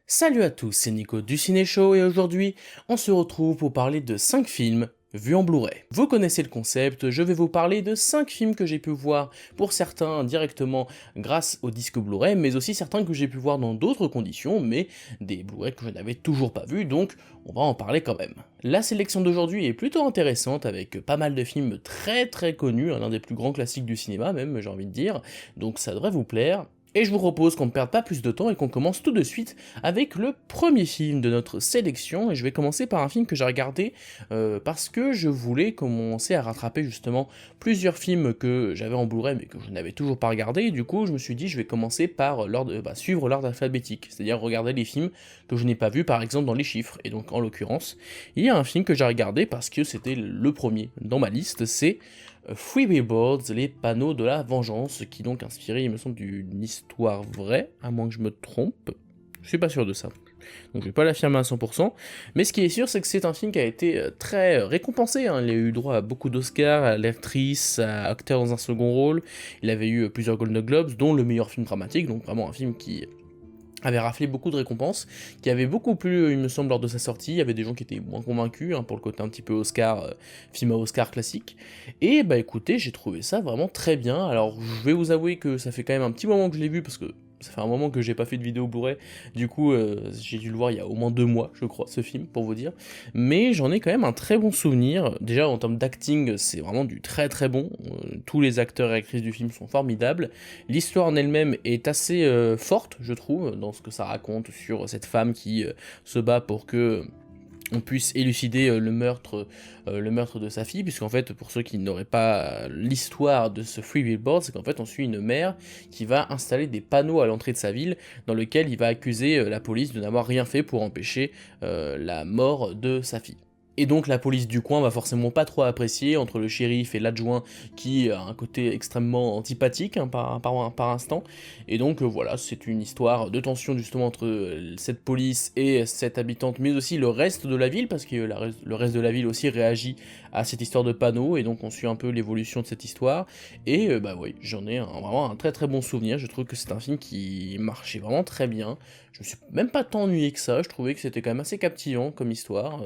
Salut à tous, c'est Nico du Ciné Show et aujourd'hui, on se retrouve pour parler de 5 films vus en Blu-ray. Vous connaissez le concept, je vais vous parler de 5 films que j'ai pu voir, pour certains directement grâce au disque Blu-ray, mais aussi certains que j'ai pu voir dans d'autres conditions, mais des Blu-ray que je n'avais toujours pas vus, donc on va en parler quand même. La sélection d'aujourd'hui est plutôt intéressante, avec pas mal de films très connus, l'un des plus grands classiques du cinéma même, j'ai envie de dire, donc ça devrait vous plaire. Et je vous propose qu'on ne perde pas plus de temps et qu'on commence tout de suite avec le premier film de notre sélection. Et je vais commencer par un film que j'ai regardé parce que je voulais commencer à rattraper justement plusieurs films que j'avais en Blu-ray mais que je n'avais toujours pas regardé. Et du coup, je me suis dit, je vais commencer par suivre l'ordre alphabétique, c'est-à-dire regarder les films que je n'ai pas vus par exemple dans les chiffres. Et donc en l'occurrence, il y a un film que j'ai regardé parce que c'était le premier dans ma liste, c'est Three Billboards, les panneaux de la vengeance, qui donc inspiré, il me semble, d'une histoire vraie, à moins que je me trompe. Je suis pas sûr de ça. Donc je vais pas l'affirmer à 100%, mais ce qui est sûr, c'est que c'est un film qui a été très récompensé, hein. Il a eu droit à beaucoup d'Oscars, à l'actrice, à acteur dans un second rôle, il avait eu plusieurs Golden Globes, dont le meilleur film dramatique, donc vraiment un film qui avait raflé beaucoup de récompenses, qui avait beaucoup plu, il me semble, lors de sa sortie. Il y avait des gens qui étaient moins convaincus, hein, pour le côté un petit peu Oscar, film à Oscar classique. Et bah écoutez, j'ai trouvé ça vraiment très bien. Alors je vais vous avouer que ça fait quand même un petit moment que je l'ai vu, parce que ça fait un moment que j'ai pas fait de vidéo Blu-ray, du coup j'ai dû le voir il y a au moins 2 mois, je crois, ce film, pour vous dire. Mais j'en ai quand même un très bon souvenir. Déjà en termes d'acting, c'est vraiment du très bon. Tous les acteurs et actrices du film sont formidables. L'histoire en elle-même est assez forte, je trouve, dans ce que ça raconte sur cette femme qui se bat pour que on puisse élucider le meurtre de sa fille, puisqu'en fait, pour ceux qui n'auraient pas l'histoire de ce Free Billboard, c'est qu'en fait, on suit une mère qui va installer des panneaux à l'entrée de sa ville, dans lequel il va accuser la police de n'avoir rien fait pour empêcher la mort de sa fille. Et donc la police du coin va forcément pas trop apprécier, entre le shérif et l'adjoint qui a un côté extrêmement antipathique, hein, par instant. Et donc voilà, c'est une histoire de tension justement entre cette police et cette habitante, mais aussi le reste de la ville, parce que le reste de la ville aussi réagit à cette histoire de panneaux, et donc on suit un peu l'évolution de cette histoire. Et bah oui, j'en ai vraiment un très bon souvenir. Je trouve que c'est un film qui marchait vraiment très bien. Je me suis même pas tant ennuyé que ça, je trouvais que c'était quand même assez captivant comme histoire,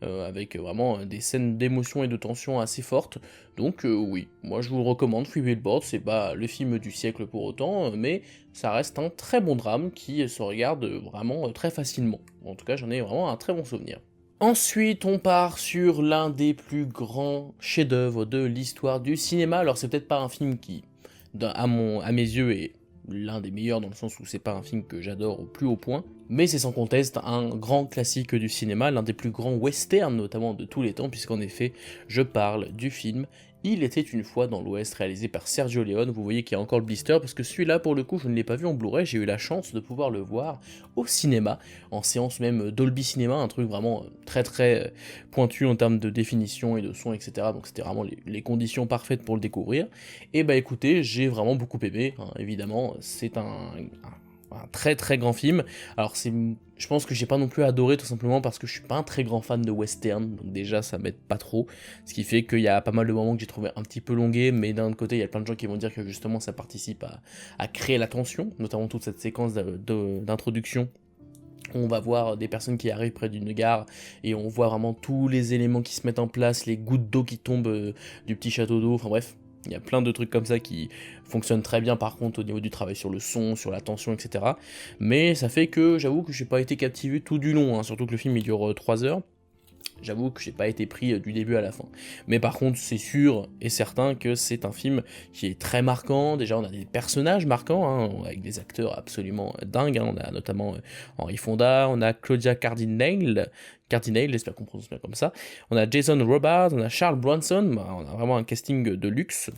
avec vraiment des scènes d'émotion et de tension assez fortes. Donc oui, moi je vous le recommande, Free Billboard, c'est pas le film du siècle pour autant, mais ça reste un très bon drame qui se regarde vraiment très facilement. En tout cas, j'en ai vraiment un très bon souvenir. Ensuite, on part sur l'un des plus grands chefs-d'œuvre de l'histoire du cinéma. Alors c'est peut-être pas un film qui, à mes yeux, est l'un des meilleurs dans le sens où c'est pas un film que j'adore au plus haut point, mais c'est sans conteste un grand classique du cinéma, l'un des plus grands westerns notamment de tous les temps, puisqu'en effet, je parle du film Il était une fois dans l'Ouest, réalisé par Sergio Leone. Vous voyez qu'il y a encore le blister, parce que celui-là, pour le coup, je ne l'ai pas vu en Blu-ray, j'ai eu la chance de pouvoir le voir au cinéma, en séance même Dolby Cinema, un truc vraiment très pointu en termes de définition et de son, etc. Donc c'était vraiment les conditions parfaites pour le découvrir. Et bah écoutez, j'ai vraiment beaucoup aimé, hein, évidemment, c'est un très grand film. Alors je pense que j'ai pas non plus adoré, tout simplement parce que je suis pas un très grand fan de western, donc déjà ça m'aide pas trop, ce qui fait qu'il y a pas mal de moments que j'ai trouvé un petit peu longués, mais d'un autre côté il y a plein de gens qui vont dire que justement ça participe à créer la tension, notamment toute cette séquence d'introduction. On va voir des personnes qui arrivent près d'une gare et on voit vraiment tous les éléments qui se mettent en place, les gouttes d'eau qui tombent du petit château d'eau, enfin bref, il y a plein de trucs comme ça qui fonctionnent très bien par contre au niveau du travail sur le son, sur la tension, etc. Mais ça fait que j'avoue que j'ai pas été captivé tout du long, hein, surtout que le film il dure 3 heures. J'avoue que j'ai pas été pris du début à la fin. Mais par contre, c'est sûr et certain que c'est un film qui est très marquant. Déjà, on a des personnages marquants, hein, avec des acteurs absolument dingues, hein. On a notamment Henry Fonda, on a Claudia Cardinale, j'espère qu'on prononce bien comme ça. On a Jason Robards, on a Charles Bronson. Bah, on a vraiment un casting de luxe,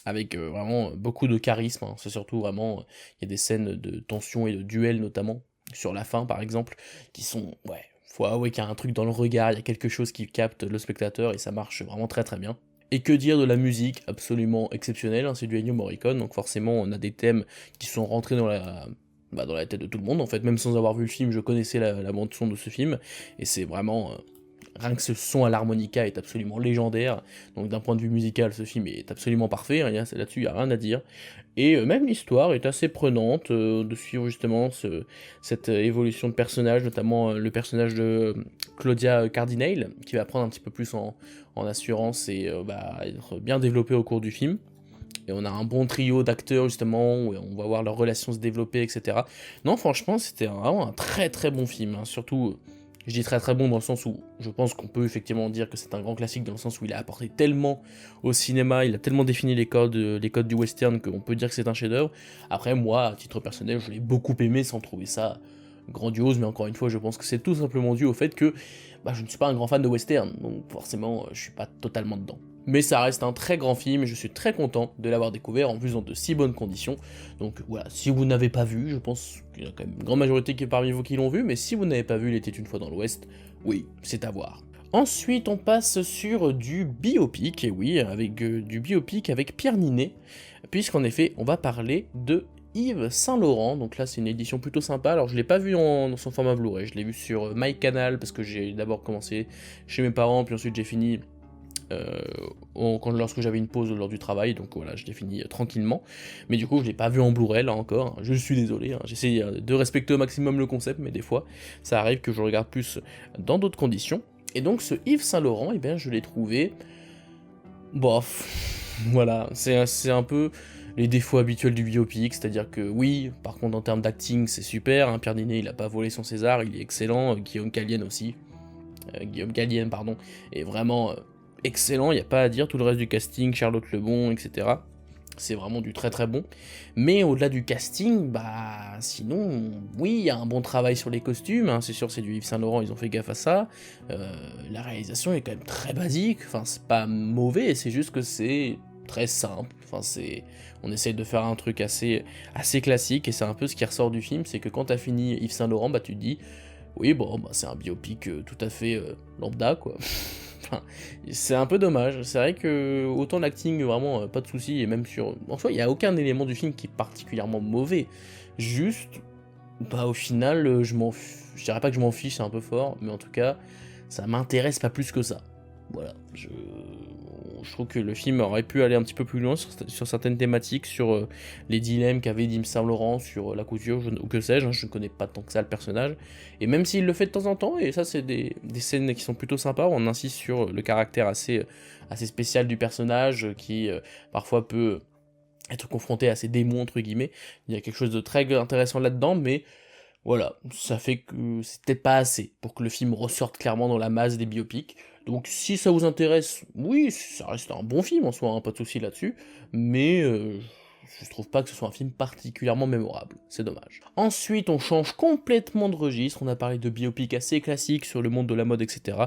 avec vraiment beaucoup de charisme, hein. C'est surtout vraiment, il y a des scènes de tension et de duel notamment, sur la fin par exemple, qui sont, ouais, faut avouer qu'il y a un truc dans le regard, il y a quelque chose qui capte le spectateur et ça marche vraiment très bien. Et que dire de la musique, absolument exceptionnelle, hein, c'est du Ennio Morricone, donc forcément on a des thèmes qui sont rentrés dans la tête de tout le monde, en fait, même sans avoir vu le film, je connaissais la bande son de ce film, et c'est vraiment Rien que ce son à l'harmonica est absolument légendaire, donc d'un point de vue musical, ce film est absolument parfait, hein, là-dessus il n'y a rien à dire. Et même l'histoire est assez prenante, de suivre justement cette évolution de personnage, notamment le personnage de Claudia Cardinale, qui va prendre un petit peu plus en assurance et être bien développé au cours du film. Et on a un bon trio d'acteurs justement, où on va voir leurs relations se développer, etc. Non, franchement, c'était vraiment un très très bon film, hein. Surtout, je dis très très bon dans le sens où je pense qu'on peut effectivement dire que c'est un grand classique, dans le sens où il a apporté tellement au cinéma, il a tellement défini les codes du western qu'on peut dire que c'est un chef-d'œuvre. Après, moi, à titre personnel, je l'ai beaucoup aimé sans trouver ça grandiose, mais encore une fois, je pense que c'est tout simplement dû au fait que je ne suis pas un grand fan de western, donc forcément, je suis pas totalement dedans. Mais ça reste un très grand film et je suis très content de l'avoir découvert en plus dans de si bonnes conditions. Donc voilà, si vous n'avez pas vu, je pense qu'il y a quand même une grande majorité qui est parmi vous qui l'ont vu, mais si vous n'avez pas vu Il était une fois dans l'Ouest, oui, c'est à voir. Ensuite, on passe sur du biopic, et oui, avec du biopic avec Pierre Ninet, puisqu'en effet, on va parler de Yves Saint-Laurent. Donc là, c'est une édition plutôt sympa. Alors, je l'ai pas vu dans son format Blu-ray, je l'ai vu sur MyCanal, parce que j'ai d'abord commencé chez mes parents, puis ensuite j'ai fini lorsque j'avais une pause lors du travail, donc voilà, je l'ai fini tranquillement. Mais du coup, je l'ai pas vu en Blu-ray là encore, hein. Je suis désolé, hein. J'essaie de respecter au maximum le concept, mais des fois, ça arrive que je regarde plus dans d'autres conditions. Et donc, ce Yves Saint-Laurent, eh bien, je l'ai trouvé bof. Voilà, c'est un peu les défauts habituels du biopic, c'est-à-dire que oui, par contre en termes d'acting c'est super, hein, Pierre Ninet il a pas volé son César, il est excellent, Guillaume Gallienne aussi, pardon, est vraiment excellent, il n'y a pas à dire, tout le reste du casting, Charlotte Lebon, etc. C'est vraiment du très très bon. Mais au-delà du casting, sinon, oui, il y a un bon travail sur les costumes, hein, c'est sûr, c'est du Yves Saint Laurent, ils ont fait gaffe à ça. La réalisation est quand même très basique, enfin, c'est pas mauvais, c'est juste que c'est très simple. Enfin, on essaye de faire un truc assez classique, et c'est un peu ce qui ressort du film, c'est que quand t'as fini Yves Saint Laurent, tu te dis, oui, bon, c'est un biopic tout à fait lambda, quoi. Enfin, c'est un peu dommage, c'est vrai que autant l'acting, vraiment, pas de soucis, et même sur... En soi, il n'y a aucun élément du film qui est particulièrement mauvais, juste, au final, je dirais pas que je m'en fiche, c'est un peu fort, mais en tout cas, ça m'intéresse pas plus que ça. Voilà, je trouve que le film aurait pu aller un petit peu plus loin sur certaines thématiques, sur les dilemmes qu'avait Yves Saint Laurent sur la couture, ou que sais-je, hein, je ne connais pas tant que ça le personnage, et même s'il le fait de temps en temps, et ça c'est des scènes qui sont plutôt sympas, on insiste sur le caractère assez spécial du personnage, qui parfois peut être confronté à ses démons, entre guillemets, il y a quelque chose de très intéressant là-dedans, mais voilà, ça fait que c'est peut-être pas assez pour que le film ressorte clairement dans la masse des biopics. Donc si ça vous intéresse, oui, ça reste un bon film en soi, hein, pas de souci là-dessus, mais je trouve pas que ce soit un film particulièrement mémorable, c'est dommage. Ensuite, on change complètement de registre, on a parlé de biopics assez classiques sur le monde de la mode, etc.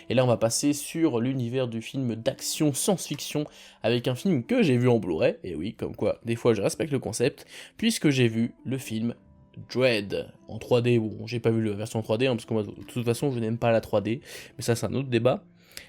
Et là, on va passer sur l'univers du film d'action science-fiction, avec un film que j'ai vu en Blu-ray, et oui, comme quoi, des fois je respecte le concept, puisque j'ai vu le film Dread en 3D. Bon, j'ai pas vu la version 3D, hein, parce que moi, de toute façon, je n'aime pas la 3D, mais ça, c'est un autre débat.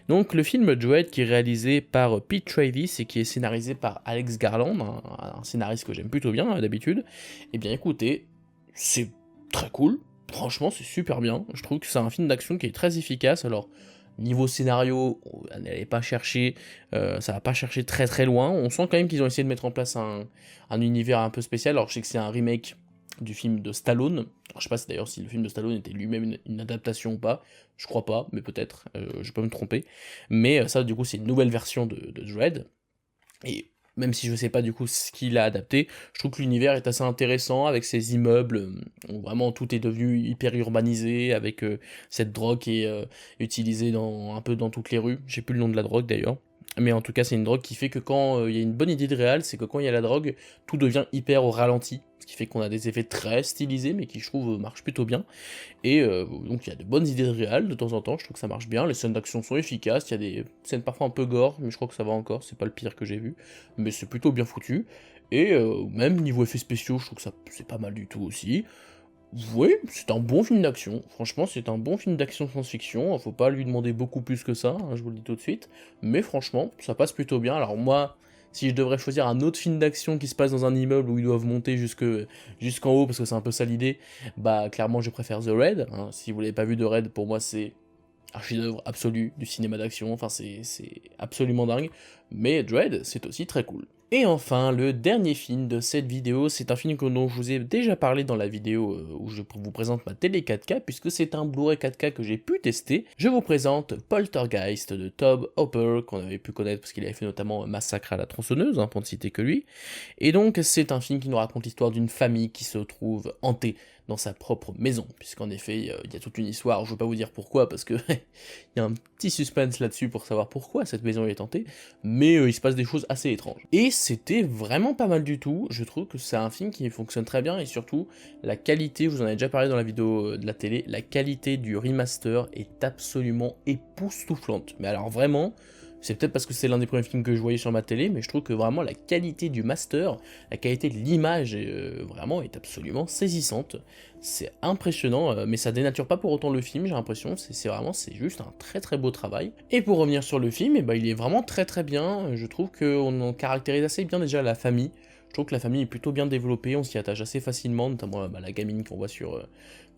Donc, le film Dread, qui est réalisé par Pete Travis et qui est scénarisé par Alex Garland, un scénariste que j'aime plutôt bien, d'habitude, eh bien, écoutez, c'est très cool. Franchement, c'est super bien. Je trouve que c'est un film d'action qui est très efficace. Alors, niveau scénario, n'allez pas chercher, ça va pas chercher très très loin. On sent quand même qu'ils ont essayé de mettre en place un univers un peu spécial. Alors, je sais que c'est un remake du film de Stallone. Alors, je sais pas d'ailleurs si le film de Stallone était lui-même une adaptation ou pas, je crois pas, mais peut-être, je peux me tromper. Mais ça, du coup, c'est une nouvelle version de Dread. Et même si je sais pas du coup ce qu'il a adapté, je trouve que l'univers est assez intéressant avec ces immeubles, où vraiment tout est devenu hyper urbanisé, avec cette drogue qui est utilisée un peu dans toutes les rues. J'ai plus le nom de la drogue d'ailleurs. Mais en tout cas, c'est une drogue qui fait que quand il y a une bonne idée de réal, c'est que quand il y a la drogue, tout devient hyper au ralenti. Ce qui fait qu'on a des effets très stylisés, mais qui, je trouve, marchent plutôt bien. Et donc, il y a de bonnes idées de réal, de temps en temps, je trouve que ça marche bien. Les scènes d'action sont efficaces, il y a des scènes parfois un peu gore, mais je crois que ça va encore, c'est pas le pire que j'ai vu. Mais c'est plutôt bien foutu. Et même niveau effets spéciaux, je trouve que ça c'est pas mal du tout aussi. Oui, c'est un bon film d'action. Franchement, c'est un bon film d'action science-fiction. Faut pas lui demander beaucoup plus que ça, hein, je vous le dis tout de suite. Mais franchement, ça passe plutôt bien. Alors moi, si je devrais choisir un autre film d'action qui se passe dans un immeuble où ils doivent monter jusqu'en haut, parce que c'est un peu ça l'idée, clairement, je préfère The Raid, hein. Si vous l'avez pas vu, The Raid, pour moi, c'est un chef-d'œuvre absolu du cinéma d'action, enfin c'est absolument dingue, mais Dredd, c'est aussi très cool. Et enfin, le dernier film de cette vidéo, c'est un film dont je vous ai déjà parlé dans la vidéo où je vous présente ma télé 4K, puisque c'est un Blu-ray 4K que j'ai pu tester. Je vous présente Poltergeist de Tobe Hooper, qu'on avait pu connaître parce qu'il avait fait notamment Massacre à la tronçonneuse, hein, pour ne citer que lui. Et donc, c'est un film qui nous raconte l'histoire d'une famille qui se trouve hantée dans sa propre maison, puisqu'en effet, il y a toute une histoire, je ne veux pas vous dire pourquoi, parce que il y a un petit suspense là-dessus pour savoir pourquoi cette maison est hantée, mais il se passe des choses assez étranges. Et c'était vraiment pas mal du tout, je trouve que c'est un film qui fonctionne très bien, et surtout, la qualité, je vous en ai déjà parlé dans la vidéo de la télé, la qualité du remaster est absolument époustouflante, mais alors vraiment, c'est peut-être parce que c'est l'un des premiers films que je voyais sur ma télé, mais je trouve que vraiment la qualité du master, la qualité de l'image, vraiment est absolument saisissante. C'est impressionnant, mais ça dénature pas pour autant le film, j'ai l'impression, c'est juste un très très beau travail. Et pour revenir sur le film, il est vraiment très très bien, je trouve qu'on en caractérise assez bien déjà la famille. Je trouve que la famille est plutôt bien développée, on s'y attache assez facilement, notamment la gamine qu'on voit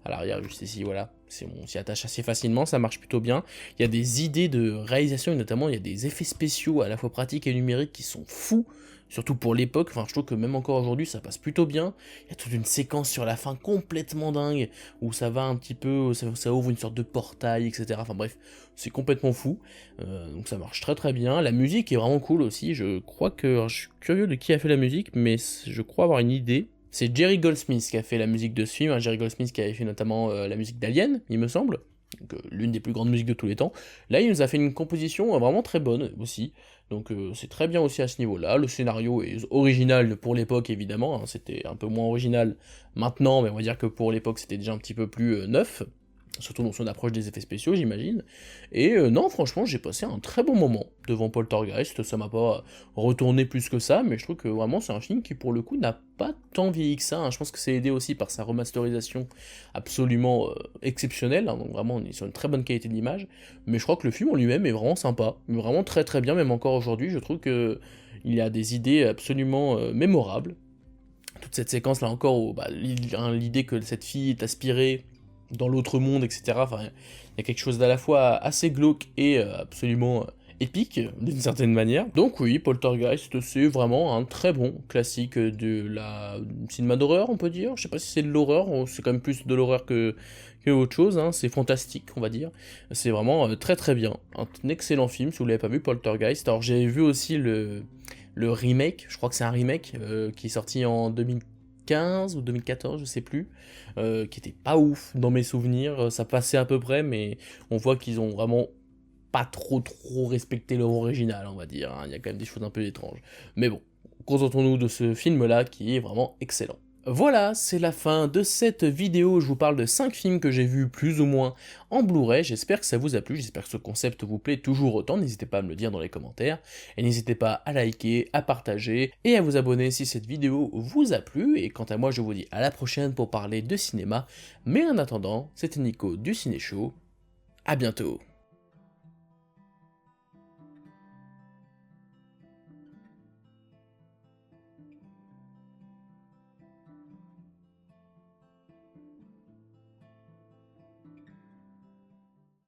à l'arrière, juste ici, voilà. On s'y attache assez facilement, ça marche plutôt bien. Il y a des idées de réalisation, et notamment il y a des effets spéciaux à la fois pratiques et numériques qui sont fous, surtout pour l'époque. Enfin, je trouve que même encore aujourd'hui, ça passe plutôt bien. Il y a toute une séquence sur la fin complètement dingue, où ça va un petit peu, ça ouvre une sorte de portail, etc. Enfin bref, c'est complètement fou. Donc ça marche très très bien. La musique est vraiment cool aussi. Je crois que, alors, je suis curieux de qui a fait la musique, mais je crois avoir une idée. C'est Jerry Goldsmith qui a fait la musique de ce film, Jerry Goldsmith qui avait fait notamment la musique d'Alien, il me semble, donc l'une des plus grandes musiques de tous les temps. Là, il nous a fait une composition vraiment très bonne aussi, donc c'est très bien aussi à ce niveau-là. Le scénario est original pour l'époque, évidemment, hein, c'était un peu moins original maintenant, mais on va dire que pour l'époque, c'était déjà un petit peu plus neuf. Surtout dans son approche des effets spéciaux, j'imagine. Et non, franchement, j'ai passé un très bon moment devant Poltergeist. Ça m'a pas retourné plus que ça, mais je trouve que vraiment c'est un film qui, pour le coup, n'a pas tant vieilli que ça. Hein. Je pense que c'est aidé aussi par sa remasterisation absolument exceptionnelle. Hein. Donc vraiment, on est sur une très bonne qualité de l'image. Mais je crois que le film en lui-même est vraiment sympa. Vraiment très très bien, même encore aujourd'hui. Je trouve que il y a des idées absolument mémorables. Toute cette séquence là encore, l'idée que cette fille est aspirée dans l'autre monde, etc. Enfin, il y a quelque chose d'à la fois assez glauque et absolument épique, d'une certaine manière. Donc oui, Poltergeist, c'est vraiment un très bon classique de la cinéma d'horreur, on peut dire. Je sais pas si c'est de l'horreur, c'est quand même plus de l'horreur que autre chose, hein. C'est fantastique, on va dire. C'est vraiment très très bien. Un excellent film, si vous l'avez pas vu, Poltergeist. Alors j'ai vu aussi le remake, je crois que c'est un remake, qui est sorti en 2015 ou 2014, je sais plus, qui était pas ouf dans mes souvenirs, ça passait à peu près, mais on voit qu'ils ont vraiment pas trop respecté leur original, on va dire, hein. Il y a quand même des choses un peu étranges. Mais bon, concentrons-nous de ce film-là qui est vraiment excellent. Voilà, c'est la fin de cette vidéo, je vous parle de 5 films que j'ai vus plus ou moins en Blu-ray, j'espère que ça vous a plu, j'espère que ce concept vous plaît toujours autant, n'hésitez pas à me le dire dans les commentaires, et n'hésitez pas à liker, à partager, et à vous abonner si cette vidéo vous a plu, et quant à moi je vous dis à la prochaine pour parler de cinéma, mais en attendant, c'était Nico du Ciné Show, à bientôt.